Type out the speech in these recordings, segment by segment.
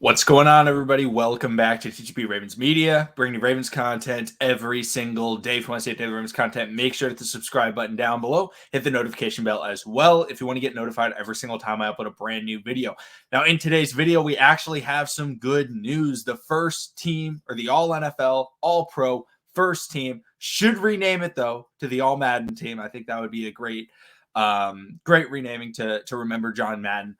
What's going on, everybody? Welcome back to TGP Ravens Media, bringing you Ravens content every single day. If you want to see daily Ravens content, make sure to hit the subscribe button down below. Hit the notification bell as well if you want to get notified every single time I upload a brand new video. Now, in today's video, we actually have some good news. The first team, or the All-NFL, All-Pro first team, should rename it, though, to the All-Madden team. I think that would be a great renaming to remember John Madden.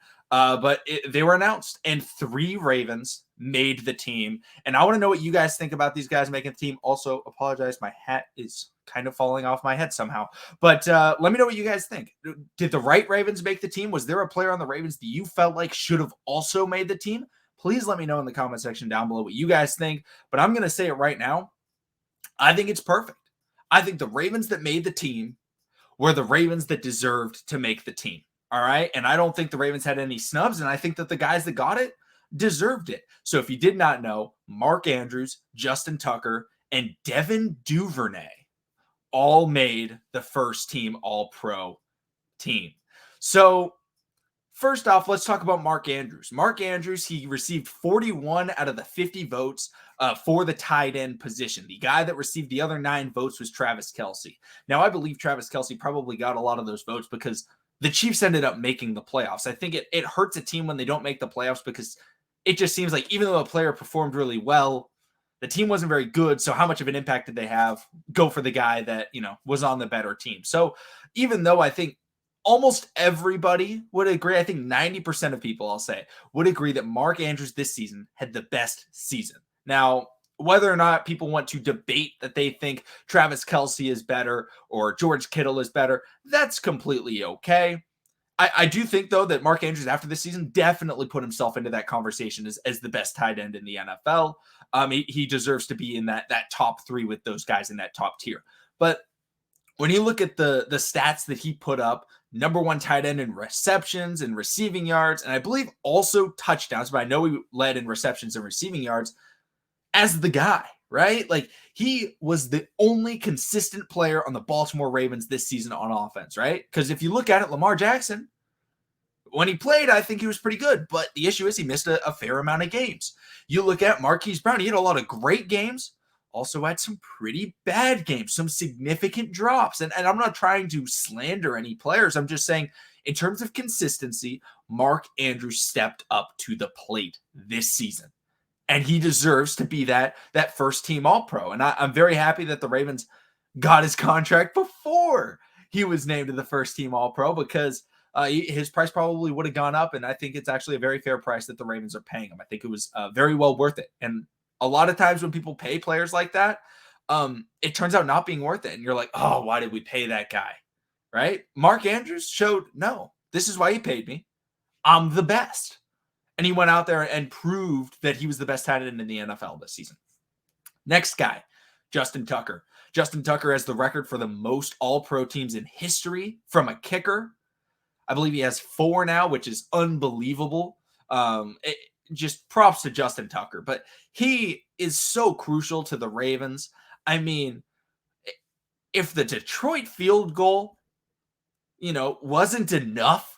They were announced, and 3 Ravens made the team. And I want to know what you guys think about these guys making the team. Also, apologize, my hat is kind of falling off my head somehow. But let me know what you guys think. Did the right Ravens make the team? Was there a player on the Ravens that you felt like should have also made the team? Please let me know in the comment section down below what you guys think. But I'm going to say it right now. I think it's perfect. I think the Ravens that made the team were the Ravens that deserved to make the team. All right. And I don't think the Ravens had any snubs. And I think that the guys that got it deserved it. So if you did not know, Mark Andrews, Justin Tucker, and Devon Duvernay all made the first team All-Pro team. So first off, let's talk about Mark Andrews. Mark Andrews, he received 41 out of the 50 votes for the tight end position. The guy that received the other 9 votes was Travis Kelce. Now, I believe Travis Kelce probably got a lot of those votes because the Chiefs ended up making the playoffs. I think it hurts a team when they don't make the playoffs because it just seems like even though a player performed really well, the team wasn't very good. So how much of an impact did they have? Go for the guy that, was on the better team. So even though I think almost everybody would agree, I think 90% of people, I'll say, would agree that Mark Andrews this season had the best season. Now, whether or not people want to debate that they think Travis Kelce is better or George Kittle is better, that's completely okay. I do think, though, that Mark Andrews after this season definitely put himself into that conversation as the best tight end in the NFL. He deserves to be in that top 3 with those guys in that top tier. But when you look at the stats that he put up, number 1 tight end in receptions and receiving yards, and I believe also touchdowns, but I know he led in receptions and receiving yards as the guy, right? Like, he was the only consistent player on the Baltimore Ravens this season on offense, right? Because if you look at it, Lamar Jackson, when he played, I think he was pretty good, but the issue is he missed a fair amount of games. You look at Marquise Brown, he had a lot of great games, also had some pretty bad games, some significant drops. And I'm not trying to slander any players. I'm just saying, in terms of consistency, Mark Andrews stepped up to the plate this season. And he deserves to be that first team All-Pro. And I'm very happy that the Ravens got his contract before he was named to the first team All-Pro because his price probably would have gone up. And I think it's actually a very fair price that the Ravens are paying him. I think it was very well worth it. And a lot of times when people pay players like that, it turns out not being worth it. And you're like, oh, why did we pay that guy? Right? Mark Andrews showed, no, this is why he paid me. I'm the best. And he went out there and proved that he was the best tight end in the NFL this season. Next guy, Justin Tucker. Justin Tucker has the record for the most All-Pro teams in history from a kicker. I believe he has 4 now, which is unbelievable. Just props to Justin Tucker. But he is so crucial to the Ravens. I mean, if the Detroit field goal, wasn't enough,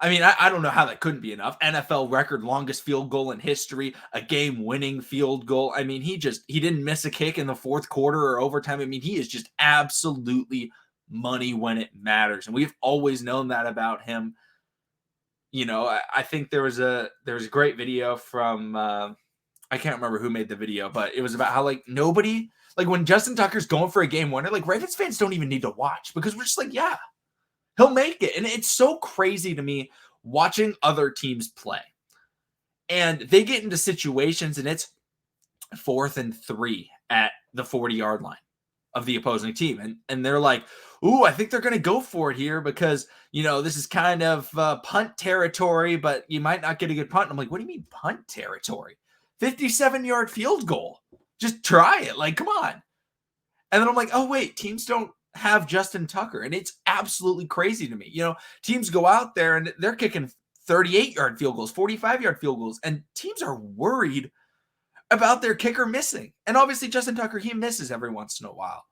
I mean, I don't know how that couldn't be enough. NFL record longest field goal in history, a game-winning field goal. I mean, he didn't miss a kick in the fourth quarter or overtime. I mean, he is just absolutely money when it matters. And we've always known that about him. I think there was a great video from, I can't remember who made the video, but it was about how, nobody, when Justin Tucker's going for a game winner, Ravens fans don't even need to watch because we're just yeah, he'll make it. And it's so crazy to me watching other teams play. And they get into situations and it's 4th and 3 at the 40-yard line of the opposing team. And they're like, ooh, I think they're going to go for it here because, this is kind of punt territory, but you might not get a good punt. And I'm like, what do you mean punt territory? 57-yard field goal. Just try it. Come on. And then I'm like, oh, wait, teams don't have Justin Tucker. And it's absolutely crazy to me. Teams go out there and they're kicking 38-yard field goals, 45-yard field goals, and teams are worried about their kicker missing. And obviously Justin Tucker, he misses every once in a while.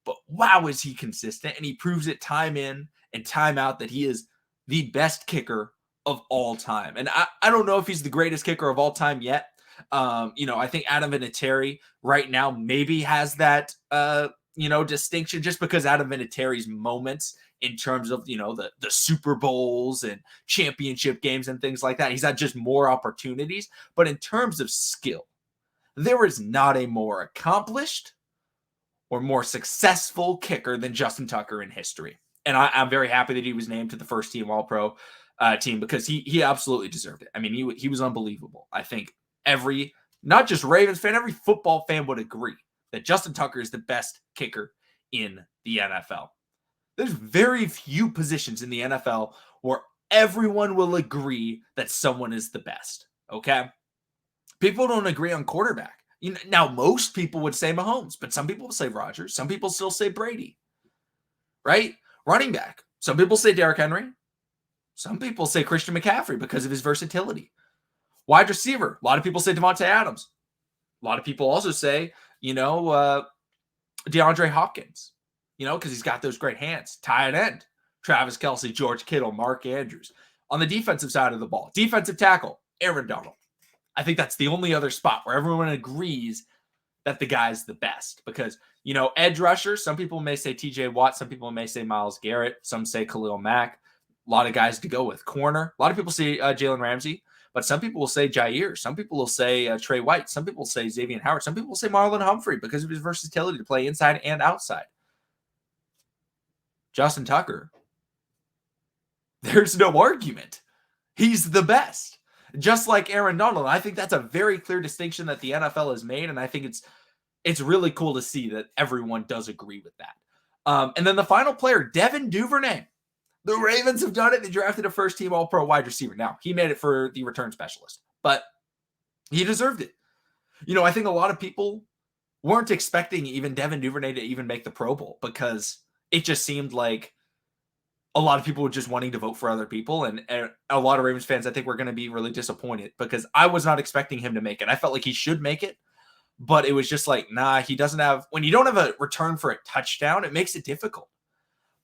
But wow, is he consistent. And he proves it time in and time out that he is the best kicker of all time. And I don't know if he's the greatest kicker of all time yet. I think Adam Vinatieri right now maybe has that, distinction just because Adam Vinatieri's moments in terms of, the Super Bowls and championship games and things like that, he's had just more opportunities. But in terms of skill, there is not a more accomplished or more successful kicker than Justin Tucker in history. And I'm very happy that he was named to the first team All-Pro team because he absolutely deserved it. I mean, he was unbelievable. I think not just Ravens fan, every football fan would agree that Justin Tucker is the best kicker in the NFL. There's very few positions in the NFL where everyone will agree that someone is the best, okay? People don't agree on quarterback. Now, most people would say Mahomes, but some people will say Rodgers. Some people still say Brady, right? Running back. Some people say Derrick Henry. Some people say Christian McCaffrey because of his versatility. Wide receiver. A lot of people say Devontae Adams. A lot of people also say, DeAndre Hopkins, because he's got those great hands. Tight end. Travis Kelce, George Kittle, Mark Andrews. On the defensive side of the ball, defensive tackle, Aaron Donald. I think that's the only other spot where everyone agrees that the guy's the best because, edge rushers, some people may say TJ Watt, some people may say Myles Garrett, some say Khalil Mack, a lot of guys to go with. Corner, a lot of people say Jalen Ramsey, but some people will say Jair, some people will say Trey White, some people say Xavier Howard, some people will say Marlon Humphrey because of his versatility to play inside and outside. Justin Tucker, there's no argument. He's the best. Just like Aaron Donald. I think that's a very clear distinction that the NFL has made, and I think it's really cool to see that everyone does agree with that. And then the final player, Devon Duvernay. The Ravens have done it. They drafted a first-team All-Pro wide receiver. Now, he made it for the return specialist, but he deserved it. I think a lot of people weren't expecting even Devon Duvernay to even make the Pro Bowl because it just seemed like a lot of people were just wanting to vote for other people. And a lot of Ravens fans, I think, were going to be really disappointed because I was not expecting him to make it. I felt like he should make it, but it was just like, nah, he doesn't have, when you don't have a return for a touchdown, it makes it difficult.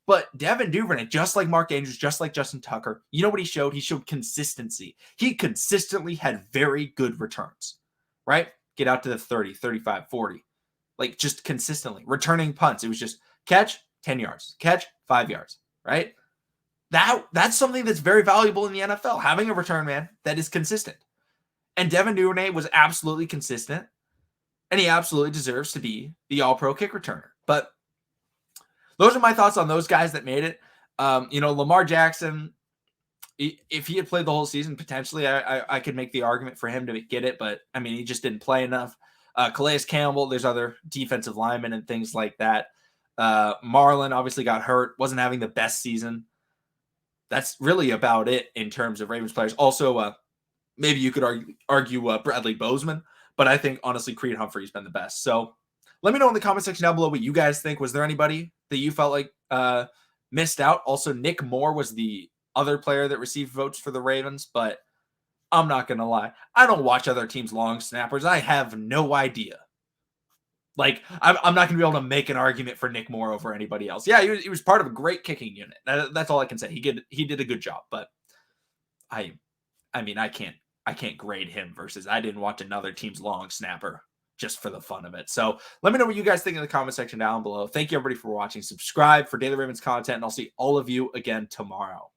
But Devon Duvernay, just like Mark Andrews, just like Justin Tucker, you know what he showed? He showed consistency. He consistently had very good returns, right? Get out to the 30, 35, 40. Like just consistently. Returning punts. It was just catch, 10 yards. Catch, 5 yards, right? That's something that's very valuable in the NFL, having a return man that is consistent. And Devon Duvernay was absolutely consistent, and he absolutely deserves to be the All-Pro kick returner. But those are my thoughts on those guys that made it. Lamar Jackson, if he had played the whole season, potentially I could make the argument for him to get it, but I mean, he just didn't play enough. Calais Campbell, there's other defensive linemen and things like that. Marlon obviously got hurt, wasn't having the best season. That's really about it in terms of Ravens players. Also, maybe you could argue Bradley Bozeman, but I think, honestly, Creed Humphrey's been the best. So let me know in the comment section down below what you guys think. Was there anybody that you felt like missed out? Also, Nick Moore was the other player that received votes for the Ravens, but I'm not going to lie. I don't watch other teams' long snappers. I have no idea. Like, I'm not going to be able to make an argument for Nick Moore over anybody else. Yeah, he was part of a great kicking unit. That's all I can say. He did a good job, but I can't grade him versus I didn't watch another team's long snapper just for the fun of it. So let me know what you guys think in the comment section down below. Thank you everybody for watching. Subscribe for daily Ravens content, and I'll see all of you again tomorrow.